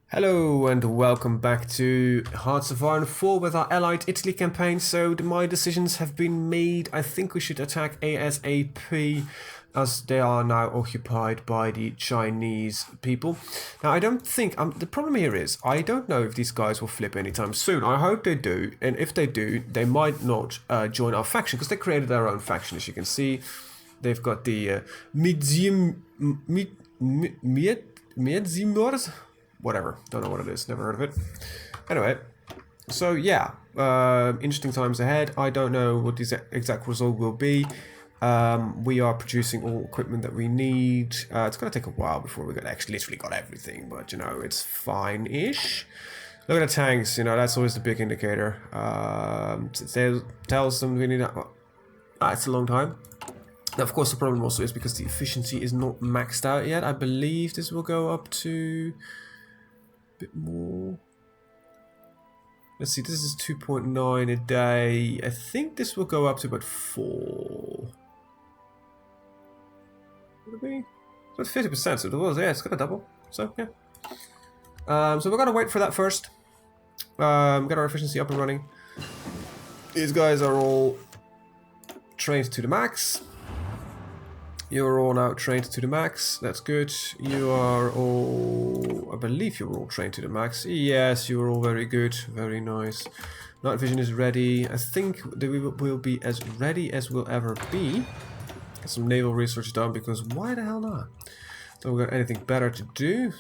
Hello and welcome back to Hearts of Iron 4 with our Allied Italy campaign. So my decisions have been made. I think we should attack ASAP as they are now occupied by the Chinese people. Now I don't think, the problem here is, I don't know if these guys will flip anytime soon. I hope they do, and if they do, they might not join our faction because they created their own faction, as you can see. They've got the Miedzimors? Whatever, don't know what it is, never heard of it. Anyway, so yeah, interesting times ahead. I don't know what the exact result will be. We are producing all equipment that we need. It's gonna take a while before we literally got everything, but you know, it's fine-ish. Look at the tanks, you know, that's always the big indicator. It tells them we need it's a long time. Now, of course, the problem also is because the efficiency is not maxed out yet. I believe this will go up to bit more. Let's see, this is 2.9 a day. I think this will go up to about 4. Would it be? It's about 50%, so it was, yeah, it's gonna double. So, yeah. So we're gonna wait for that first. Get our efficiency up and running. These guys are all trained to the max. You're all now trained to the max. That's good. You are all... I believe you're all trained to the max. Yes, you're all very good. Very nice. Night vision is ready. I think that we will be as ready as we'll ever be. Get some naval research done, because why the hell not? Don't got anything better to do.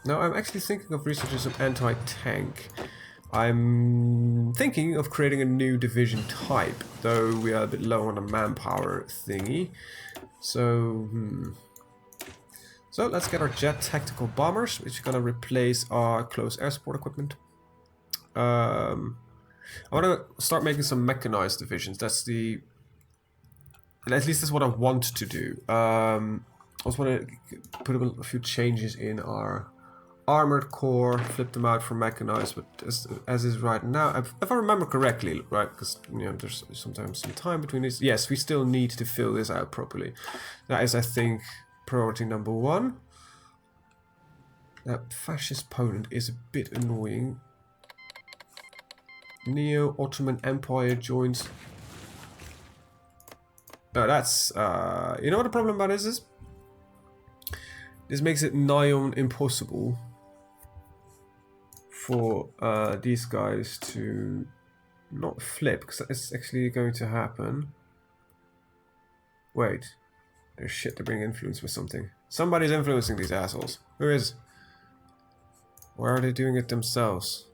Now I'm actually thinking of researching some anti-tank. I'm thinking of creating a new division type, though we are a bit low on the manpower thingy. So, So let's get our jet tactical bombers, which are gonna replace our close air support equipment. I want to start making some mechanized divisions. That's the... At least that's what I want to do. I also want to put a few changes in our armored core, flip them out for mechanized, but as is right now, if I remember correctly, right, because you know there's sometimes some time between these. Yes, we still need to fill this out properly. That is, I think, priority number 1. That fascist Poland is a bit annoying. Neo-Ottoman Empire joins. No, that's you know what the problem about this is? This makes it nigh on impossible for these guys to not flip, because that's actually going to happen. Wait. They're shit, they're being influenced with something. Somebody's influencing these assholes. Who is? Why are they doing it themselves?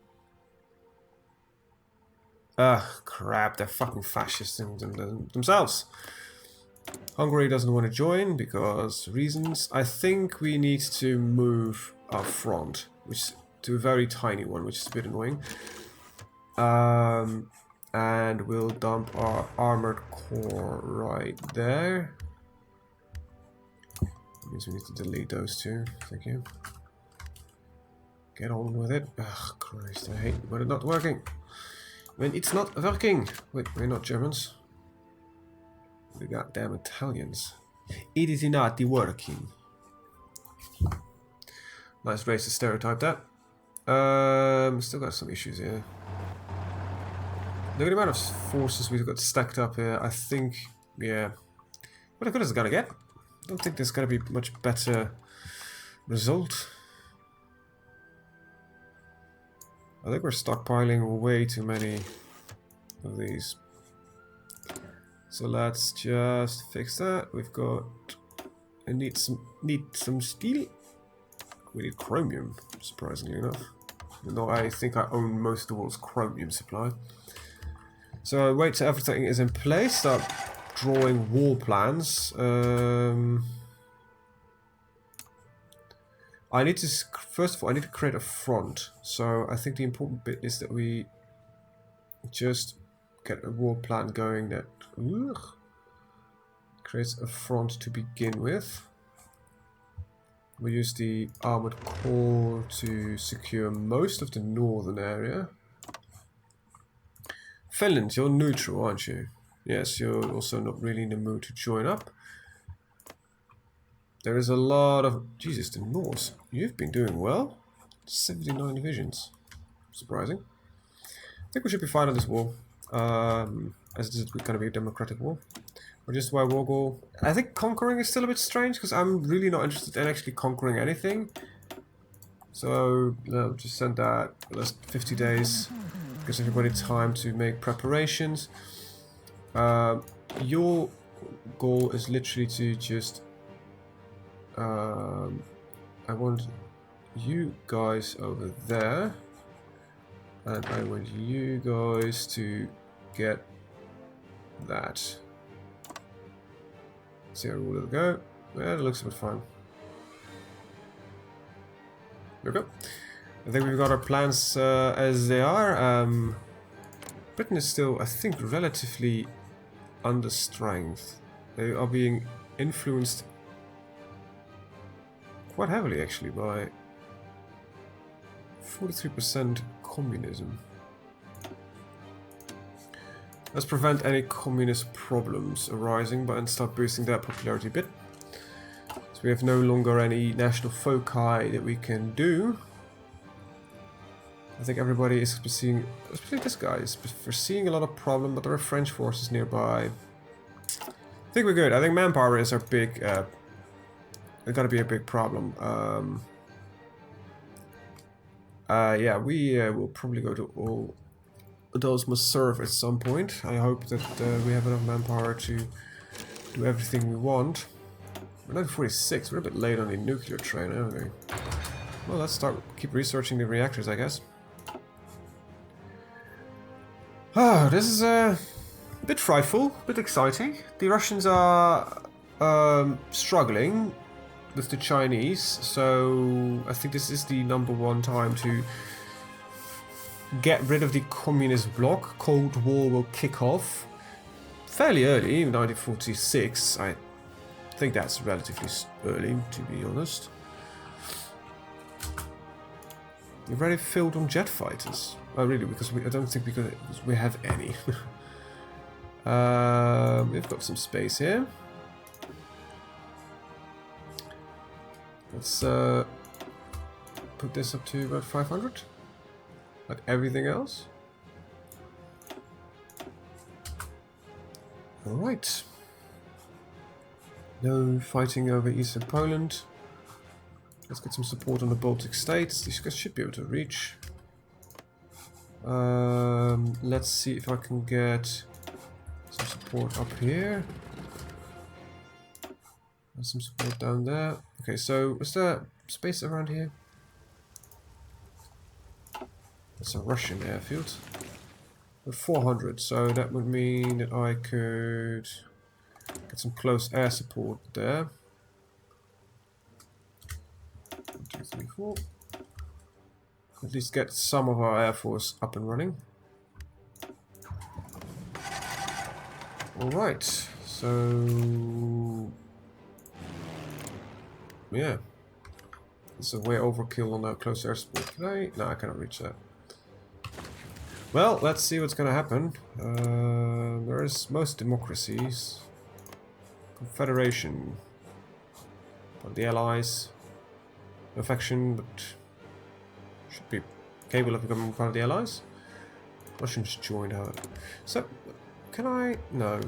Ugh, crap, they're fucking fascists themselves. Hungary doesn't want to join because reasons. I think we need to move our front, which to a very tiny one, which is a bit annoying. And we'll dump our armored core right there. That means we need to delete those two. Thank you. Get on with it. Ugh, Christ, I hate when it's not working. When it's not working. Wait, we're not Germans. The goddamn Italians. It is not working. Nice racist stereotype that. Still got some issues here. Look at the amount of forces we've got stacked up here. I think, yeah. What good is it gonna get? I don't think there's gonna be much better result. I think we're stockpiling way too many of these. So let's just fix that. We've got... I need some steel. We need chromium, surprisingly enough. Even though I think I own most of the world's chromium supply. So wait till everything is in place. Start drawing wall plans. I need to... First of all, I need to create a front. So I think the important bit is that we just get a wall plan going that... creates a front to begin with. We use the armored core to secure most of the northern area. Finland, you're neutral, aren't you? Yes, you're also not really in the mood to join up. There is a lot of... Jesus, the Norse. You've been doing well. 79 divisions. Surprising. I think we should be fine on this war. As this is going to be a democratic war. Or just why war goal. I think conquering is still a bit strange, because I'm really not interested in actually conquering anything. So, no, just send that. Last 50 days. Gives everybody time to make preparations. Your goal is literally to just... I want you guys over there. And I want you guys to get that. See how will it go? Yeah, it looks a bit fine. There we go. I think we've got our plans as they are. Britain is still, I think, relatively under strength. They are being influenced quite heavily, actually, by 43% communism. Let's prevent any communist problems arising and start boosting their popularity a bit. So we have no longer any national foci that we can do. I think everybody is seeing, especially this guy, is foreseeing a lot of problem, but there are French forces nearby. I think we're good. I think manpower is our big, it's gotta be a big problem. Yeah, we will probably go to all those must serve at some point. I hope that we have enough manpower to do everything we want. We're 1946, we're a bit late on the nuclear train, aren't we? Well, let's keep researching the reactors, I guess. Oh, this is a bit frightful, a bit exciting. The Russians are struggling with the Chinese, so I think this is the #1 time to get rid of the communist bloc. Cold War will kick off fairly early, 1946. I think that's relatively early, to be honest. We're very filled on jet fighters. Oh, really? Because I don't think we have any. We've got some space here. Let's put this up to about 500. Like everything else. Alright. No fighting over eastern Poland. Let's get some support on the Baltic states. These guys should be able to reach. Let's see if I can get some support up here. And some support down there. Okay, so is there space around here? That's a Russian airfield. We're 400, so that would mean that I could get some close air support there. 1, 2, 3, 4. At least get some of our air force up and running. Alright, so yeah. It's a way overkill on our close air support. Can I? No, I cannot reach that. Well, let's see what's gonna happen. There is most democracies. Confederation. Part of the Allies. No faction, but should be capable of becoming part of the Allies. Russians joined her. So, can I? No.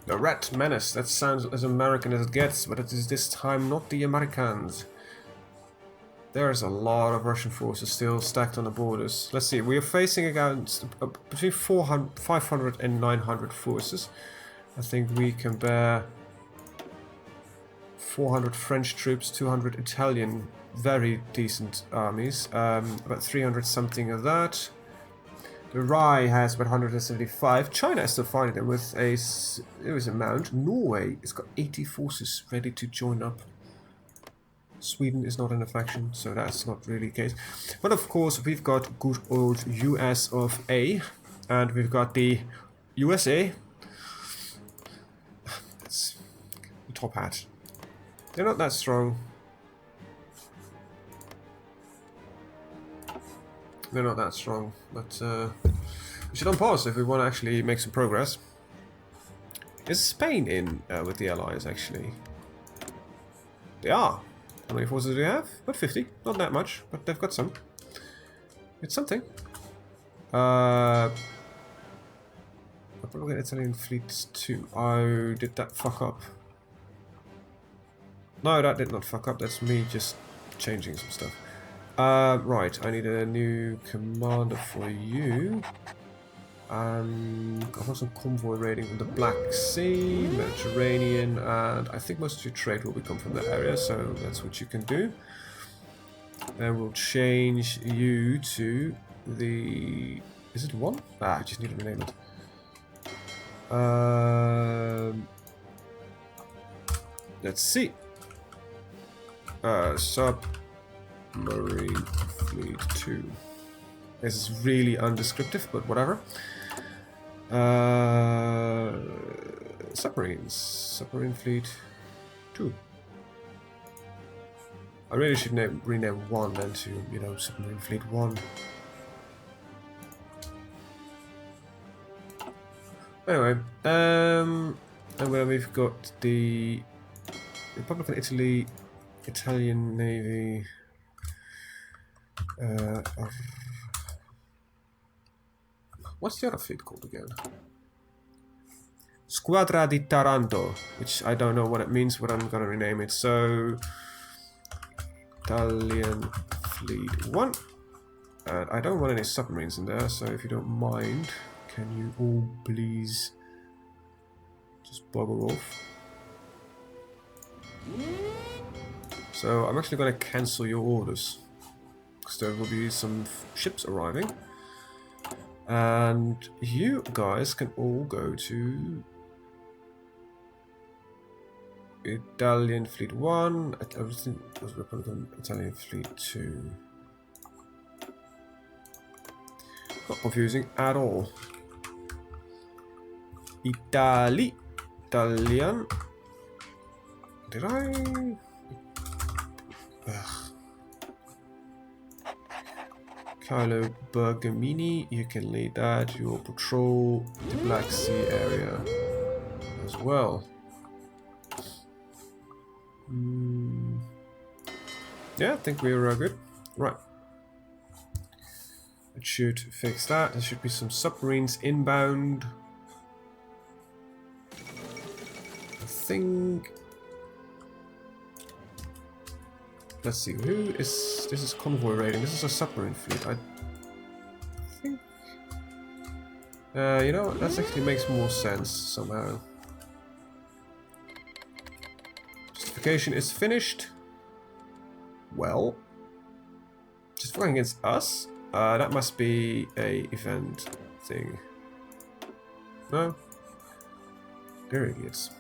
The Red Menace. That sounds as American as it gets, but it is this time not the Americans. There's a lot of Russian forces still stacked on the borders. Let's see, we are facing against between 500 and 900 forces. I think we can bear 400 French troops, 200 Italian, very decent armies, about 300 something of that. The Rye has about 175. China is still fighting them with a serious amount. Norway has got 80 forces ready to join up. Sweden is not in a faction, so that's not really the case. But of course, we've got good old US of A, and we've got the USA. That's the top hat. They're not that strong. They're not that strong, but we should unpause if we want to actually make some progress. Is Spain in with the Allies, actually? They are. How many forces do they have? About 50. Not that much, but they've got some. It's something. Probably Italian fleets too. Oh, did that fuck up? No, that did not fuck up. That's me just changing some stuff. Right, I need a new commander for you. I've got some convoy raiding from the Black Sea, Mediterranean, and I think most of your trade will come from that area, so that's what you can do. Then we'll change you to the... Is it 1? Ah, I just need to rename it. Let's see. Submarine Fleet 2. This is really undescriptive, but whatever. Submarines. Submarine Fleet 2. I really should rename 1 then to, you know, Submarine Fleet 1. Anyway, and where we've got the Republic of Italy, Italian Navy. What's the other fleet called again? Squadra di Taranto, which I don't know what it means, but I'm gonna rename it. So, Italian Fleet 1. And I don't want any submarines in there, so if you don't mind, can you all please just bugger off? So I'm actually going to cancel your orders, because there will be some ships arriving. And you guys can all go to Italian Fleet 1, everything was Republican Italian Fleet 2. Not confusing at all. Italian. Did I? Ugh. Carlo Bergamini, you can lead that. You will patrol the Black Sea area as well. Yeah, I think we're good. Right. It should fix that. There should be some submarines inbound. I think. Let's see. Who is this? Is convoy raiding? This is a submarine fleet. I think. You know, that actually makes more sense somehow. Justification is finished. Well, just fighting against us. That must be a event thing. No? They're idiots.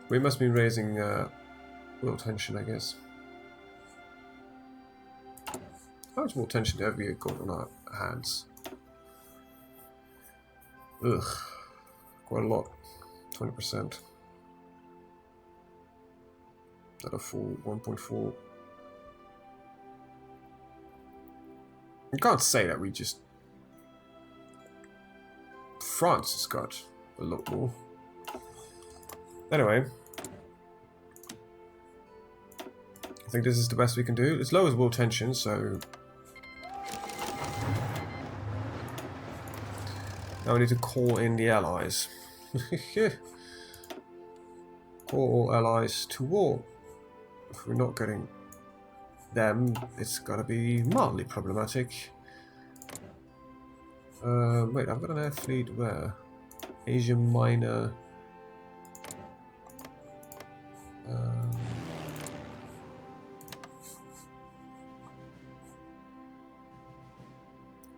We must be raising world tension, I guess. How much more tension have we got on our hands? Ugh. Quite a lot. 20%. At a full 1.4. You can't say that we just... France has got a lot more. Anyway. I think this is the best we can do. It's low as world tension, so... Now we need to call in the allies. Call all allies to war. If we're not getting... them, it's gonna be mildly problematic. Wait, I've got an air fleet where? Asia Minor.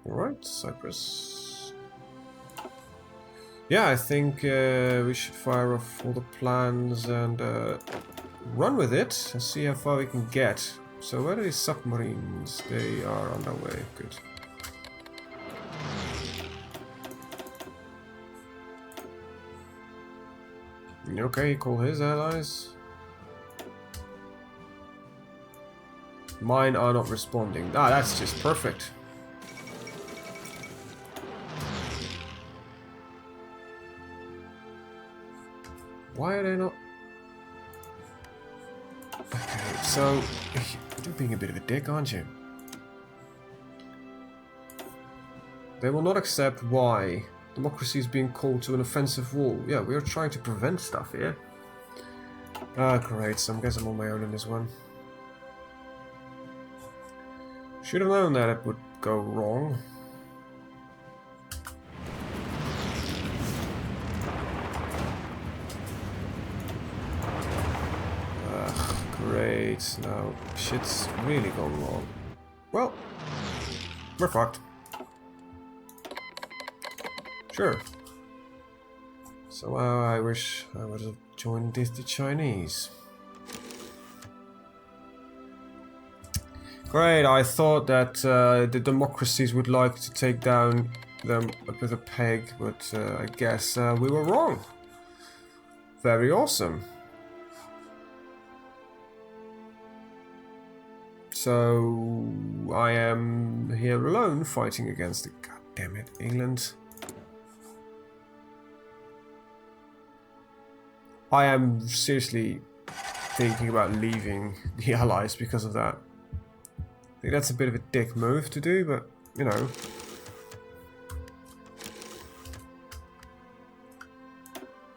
Alright, Cyprus. Yeah, I think we should fire off all the plans and run with it and see how far we can get. So where are these submarines? They are on their way. Good. Okay, call his allies. Mine are not responding. Ah, that's just perfect. Why are they not... Okay, so... You're being a bit of a dick, aren't you? They will not accept why democracy is being called to an offensive war. Yeah, we are trying to prevent stuff here. Ah, great, so I guess I'm on my own in this one. Should have known that it would go wrong. Ugh, great. Now, shit's really gone wrong. Well, we're fucked. Sure. So I wish I would have joined the Chinese. Great, I thought that the democracies would like to take down them with a peg, but I guess we were wrong. Very awesome. So I am here alone fighting against the... God damn it, England. I am seriously thinking about leaving the Allies because of that. I think that's a bit of a dick move to do, but, you know.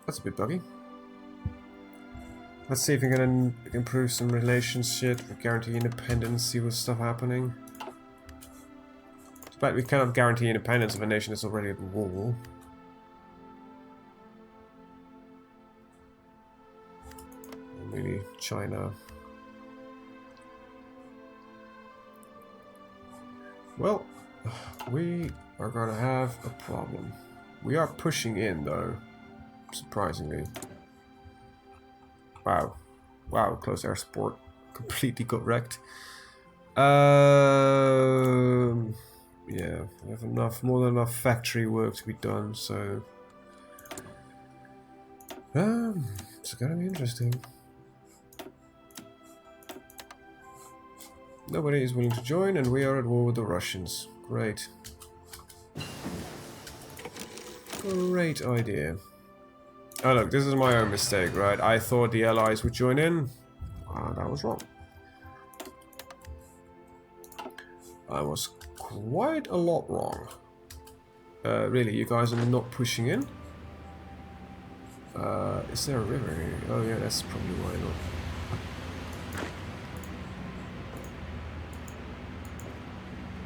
That's a bit buggy. Let's see if we can improve some relationship, guarantee independence, see what's stuff happening. But we cannot guarantee independence of a nation that's already at war. Really, China. Well, we are gonna have a problem. We are pushing in, though, surprisingly. Wow. Wow, close air support. Completely got wrecked. Yeah, we have more than enough factory work to be done, so... it's gonna be interesting. Nobody is willing to join, and we are at war with the Russians. Great. Great idea. Oh look, this is my own mistake, right? I thought the Allies would join in. That was wrong. I was quite a lot wrong. Really, you guys are not pushing in? Is there a river here? Oh yeah, that's probably why not.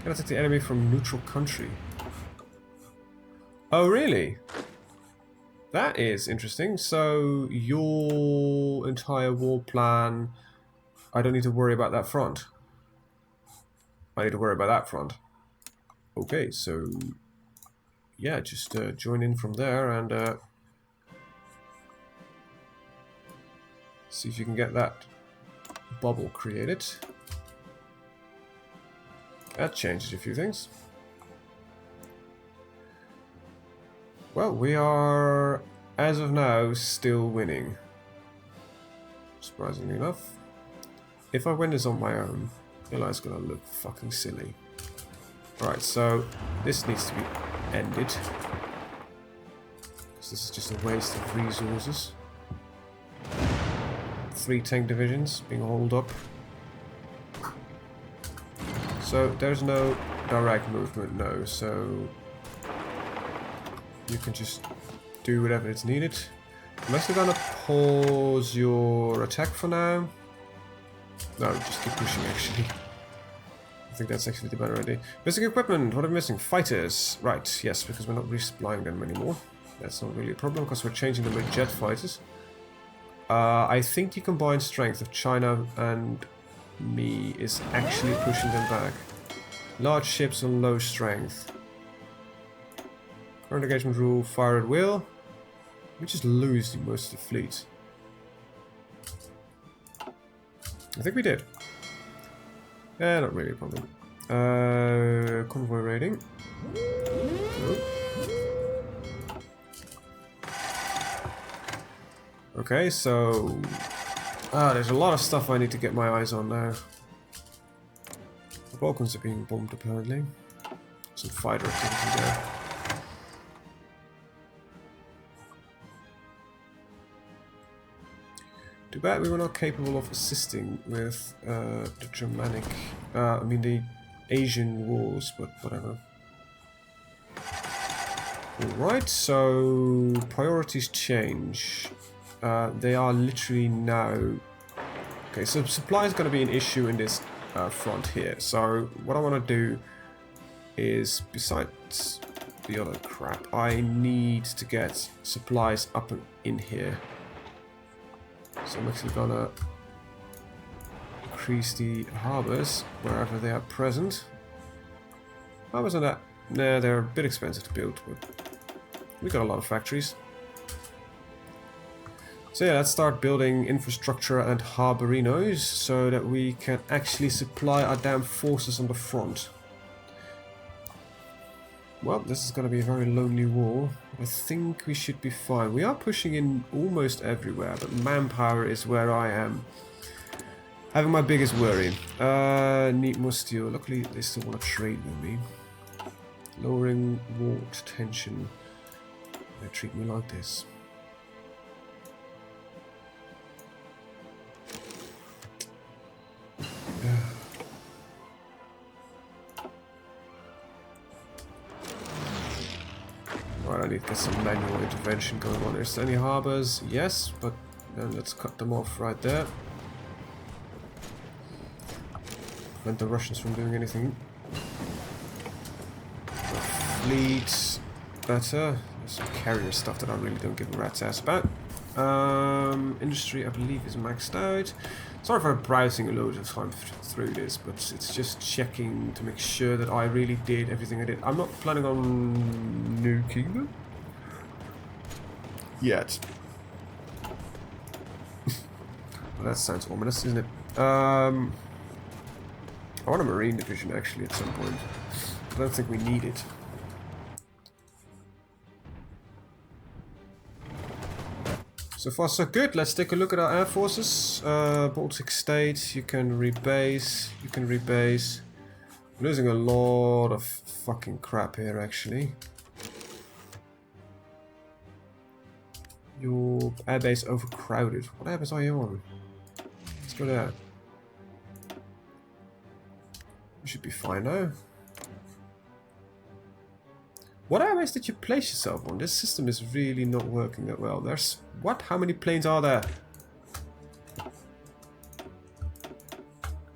Can attack the enemy from neutral country. Oh really? That is interesting. So your entire war plan, I don't need to worry about that front. I need to worry about that front. Okay, so yeah, just join in from there and see if you can get that bubble created. That changes a few things. Well, we are, as of now, still winning. Surprisingly enough. If I win this on my own, Eli's gonna look fucking silly. Alright, so this needs to be ended. Because this is just a waste of resources. 3 tank divisions being hauled up. So there's no direct movement, no, so you can just do whatever is needed. I'm actually gonna pause your attack for now. No, just keep pushing actually. I think that's actually the better idea. Missing equipment, what are we missing? Fighters. Right, yes, because we're not resupplying them anymore. That's not really a problem because we're changing them with jet fighters. I think the combined strength of China and me is actually pushing them back. Large ships on low strength. Current engagement rule, fire at will. We just lose most of the fleet. I think we did. Not really a problem. Convoy rating. Nope. Okay, so... there's a lot of stuff I need to get my eyes on now. The Balkans are being bombed apparently. Some fighter activity there. Too bad we were not capable of assisting with the Germanic, I mean the Asian wars, but whatever. Alright, so priorities change. They are literally now... Okay, so supply is going to be an issue in this front here. So what I want to do is, besides the other crap, I need to get supplies up and in here. So I'm actually going to increase the harbors wherever they are present. Harbors are that... Nah, they're a bit expensive to build, but we got a lot of factories. So yeah, let's start building infrastructure and harborinos so that we can actually supply our damn forces on the front. Well, this is going to be a very lonely war. I think we should be fine. We are pushing in almost everywhere, but manpower is where I am having my biggest worry. Need more steel. Luckily, they still want to trade with me. Lowering war tension. They treat me like this. Right, I need to get some manual intervention going on. There's any harbors? Yes, but then let's cut them off right there. Prevent the Russians from doing anything. Fleet, better. There's some carrier stuff that I really don't give a rat's ass about. Industry, I believe, is maxed out. Sorry for browsing a load of time through this, but it's just checking to make sure that I really did everything I did. I'm not planning on nuking them yet. Well, that sounds ominous, isn't it? I want a marine division actually at some point. I don't think we need it. So far so good. Let's take a look at our air forces. Baltic states, you can rebase, I'm losing a lot of fucking crap here actually. Your airbase overcrowded. What airbase are you on? Let's go there. We should be fine now. What airbase did you place yourself on? This system is really not working that well. There's... What? How many planes are there?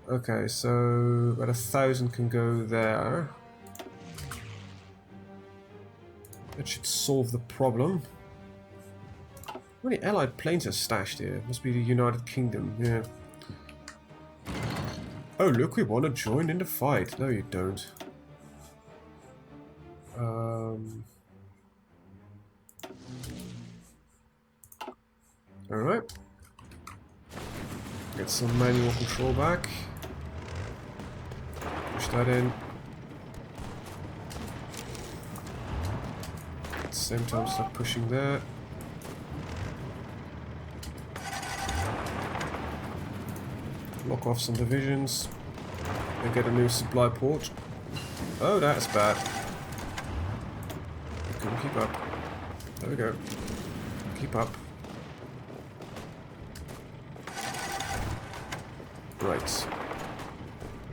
Okay, so about 1,000 can go there. That should solve the problem. How many allied planes are stashed here? Must be the United Kingdom, yeah. Oh look, we want to join in the fight. No you don't. Alright. Get some manual control back. Push that in. At the same time, start pushing there. Lock off some divisions. And get a new supply port. Oh, that's bad. Couldn't keep up. There we go. Keep up. Right.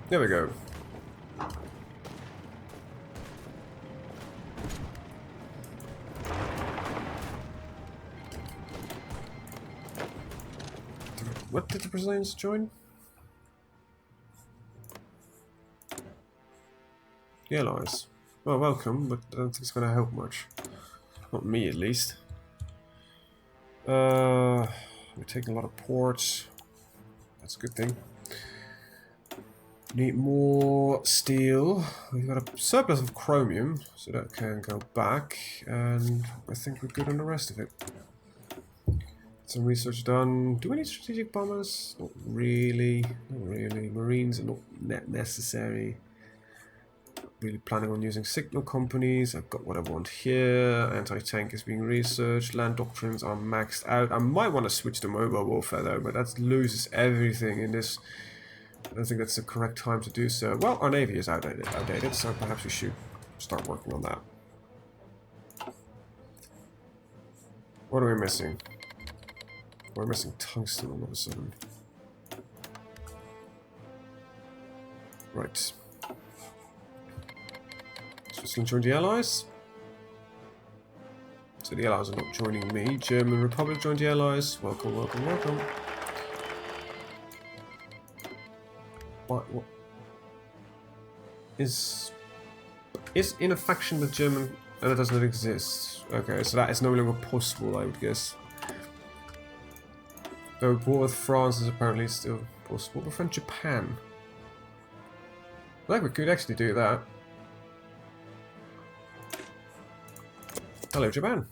There we go. What did the Brazilians join? The Allies. Well, welcome, but I don't think it's going to help much. Not me, at least. We're taking a lot of ports. That's a good thing. Need more steel. We've got a surplus of chromium, so that can go back. And I think we're good on the rest of it. Some research done. Do we need strategic bombers? Not really. Not really. Marines are not necessary. Really planning on using signal companies. I've got what I want here. Anti-tank is being researched. Land doctrines are maxed out. I might want to switch to mobile warfare though, but that loses everything in this. I don't think that's the correct time to do so. Well, our navy is outdated, so perhaps we should start working on that. What are we missing? We're missing tungsten all of a sudden. Right. Switzerland joined the Allies. So the Allies are not joining me. German Republic joined the Allies. Welcome, welcome, welcome. What is in a faction with German that does not exist? Okay, so that is no longer possible, I would guess. Though war with France is apparently still possible. But from Japan, I think we could actually do that. Hello, Japan.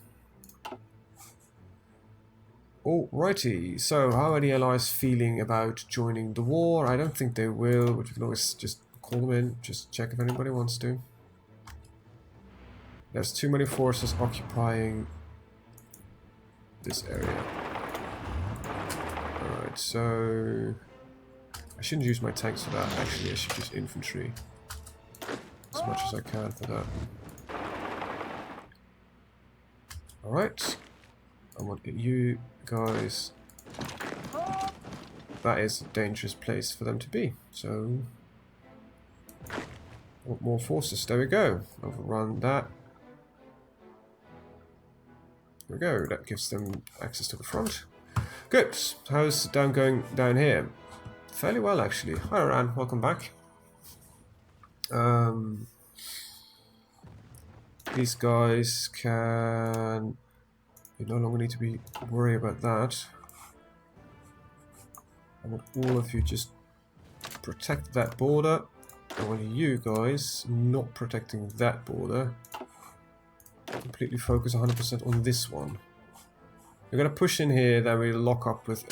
Alrighty, so how are the Allies feeling about joining the war? I don't think they will, but you can always just call them in, just check if anybody wants to. There's too many forces occupying this area. Alright, so I shouldn't use my tanks for that, actually I should use infantry as much as I can for that. Alright, I want you guys. That is a dangerous place for them to be, so I want more forces. There we go. Overrun that. There we go. That gives them access to the front. Good. How's going down here? Fairly well, actually. Hi, Iran. Welcome back. These guys can... You no longer need to be worried about that. I want all of you just protect that border. I want you guys not protecting that border. Completely focus 100% on this one. We're going to push in here, then we lock up with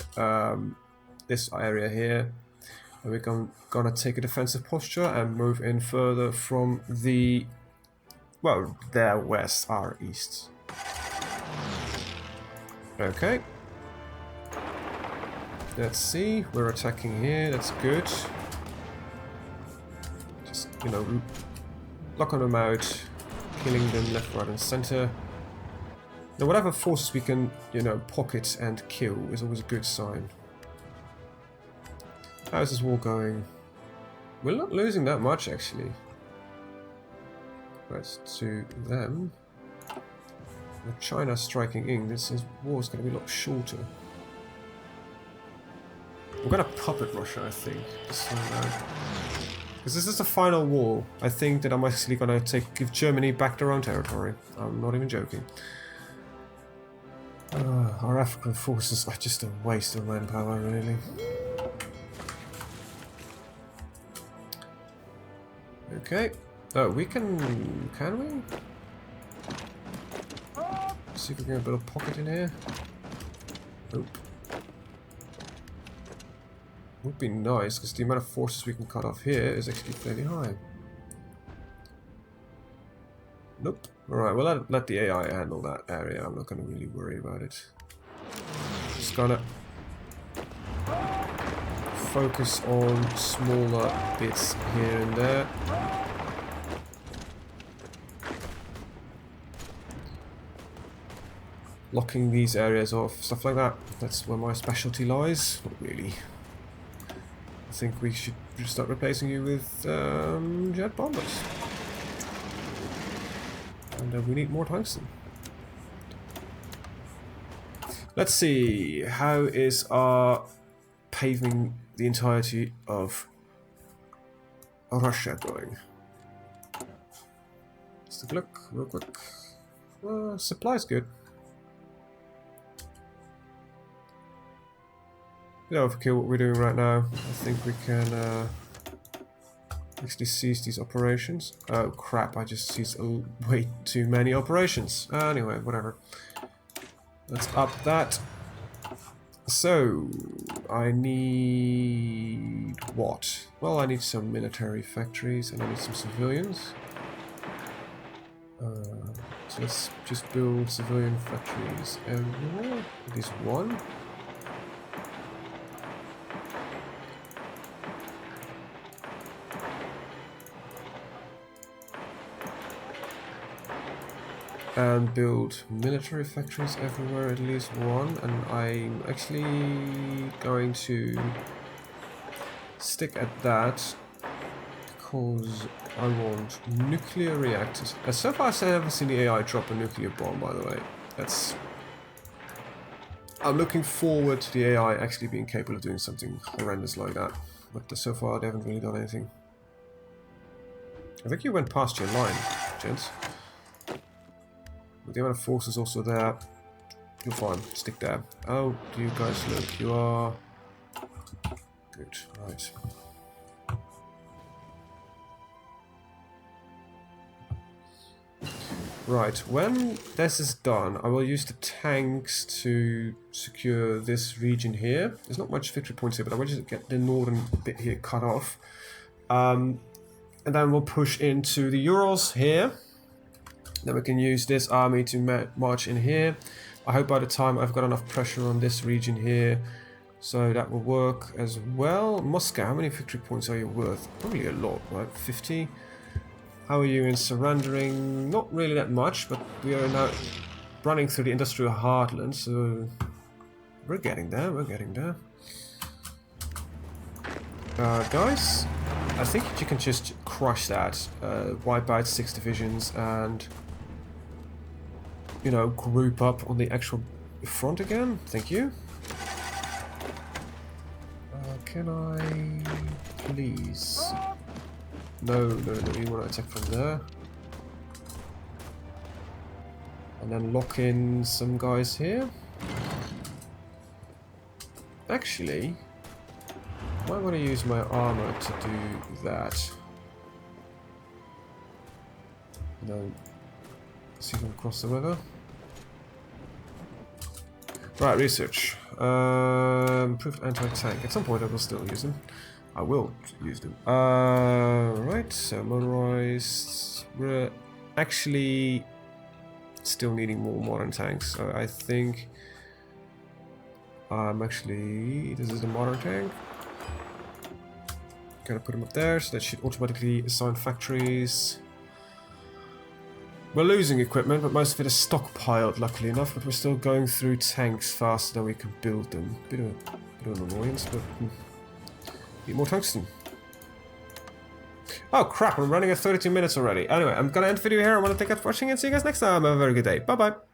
this area here. And we're going to take a defensive posture and move in further from the... Well, their west, our east. Okay. Let's see, we're attacking here, that's good. Just, you know, locking them out, killing them left, right and center. Now whatever forces we can, you know, pocket and kill is always a good sign. How's this war going? We're not losing that much actually. That's to them. With China striking in, this war is going to be a lot shorter. We're going to puppet Russia, I think. Because this is the final war. I think that I'm actually going to give Germany back their own territory. I'm not even joking. Our African forces are just a waste of manpower, really. Okay. Oh, we can we? See if we can get a bit of pocket in here. Nope. Would be nice, because the amount of forces we can cut off here is actually fairly high. Nope. Alright, well let the AI handle that area. I'm not going to really worry about it. Just gonna focus on smaller bits here and there. Locking these areas off, stuff like that. That's where my specialty lies. Not really. I think we should start replacing you with jet bombers. And we need more tungsten. Let's see, how is our paving the entirety of Russia going? Let's take a look real quick. Supply's good. You know, overkill what we're doing right now. I think we can actually cease these operations. Oh crap, I just seized way too many operations. Anyway, whatever. Let's up that. So, I need what? Well, I need some military factories and I need some civilians. So let's just build civilian factories everywhere. At least one. and build military factories everywhere, at least one. And I'm actually going to stick at that because I want nuclear reactors. So far, I haven't seen the AI drop a nuclear bomb, by the way. I'm looking forward to the AI actually being capable of doing something horrendous like that. But so far, they haven't really done anything. I think you went past your line, gents. With the amount of forces also there, you're fine. Stick there. How do you guys look? You are good, right? Right, when this is done, I will use the tanks to secure this region here. There's not much victory points here, but I want you to get the northern bit here cut off. And then we'll push into the Urals here. Then we can use this army to march in here. I hope by the time I've got enough pressure on this region here, so that will work as well. Moscow, how many victory points are you worth? Probably a lot, right? 50. How are you in surrendering? Not really that much, but we are now running through the industrial heartland, so we're getting there, we're getting there. Guys, I think you can just crush that, wipe out 6 divisions and, you know, group up on the actual front again. Thank you. Can I please... No, you want to attack from there. And then lock in some guys here. Actually, I might want to use my armor to do that. And then see them cross the river. Right, research. Improved anti-tank. At some point I will still use them. I will use them. Right, so motorized. We're actually still needing more modern tanks. So I think this is the modern tank. Gonna put them up there, so that should automatically assign factories. We're losing equipment, but most of it is stockpiled, luckily enough. But we're still going through tanks faster than we can build them. Bit of an annoyance, but. Need more tungsten. Oh crap, I'm running at 32 minutes already. Anyway, I'm gonna end the video here. I want to thank you for watching and see you guys next time. Have a very good day. Bye bye.